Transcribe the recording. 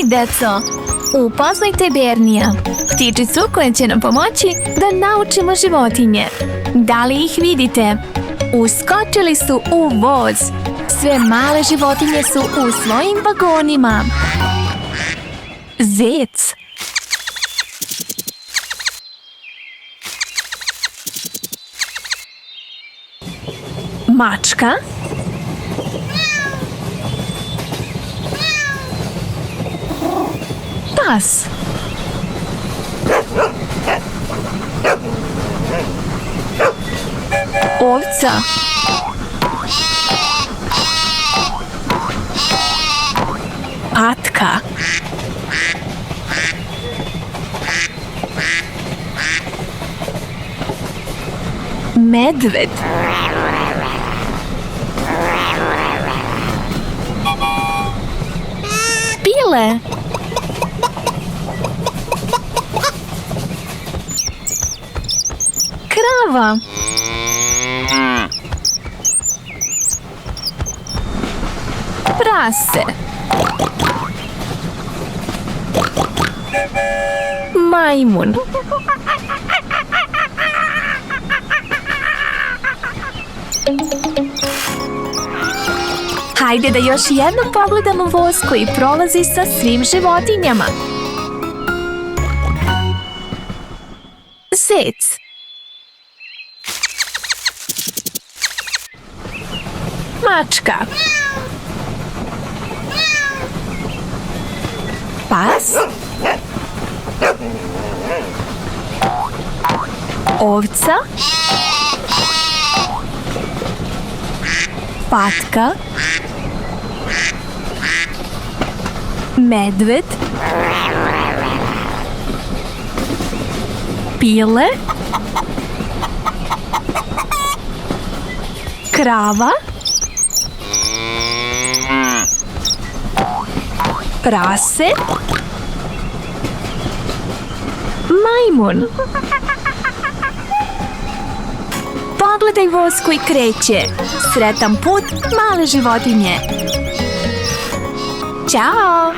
deco! Upoznajte Bernija, ptičicu koja će nam pomoći da naučimo životinje. Da li ih vidite? Uskočili su u voz. Sve male životinje su u svojim vagonima. Zec. Mačka. Pas. Ovca. Patka. Medved. Pile. Krava. Prase. Majmun. Hajde da još jednom pogledamo voz koji prolazi sa svim životinjama. Zec. Mačka. Pas. Ovca. Patka. Medved. Pile. Krava. Prase. Majmun. Pogledaj voz koji kreće. Sretan put, male životinje. Ćao!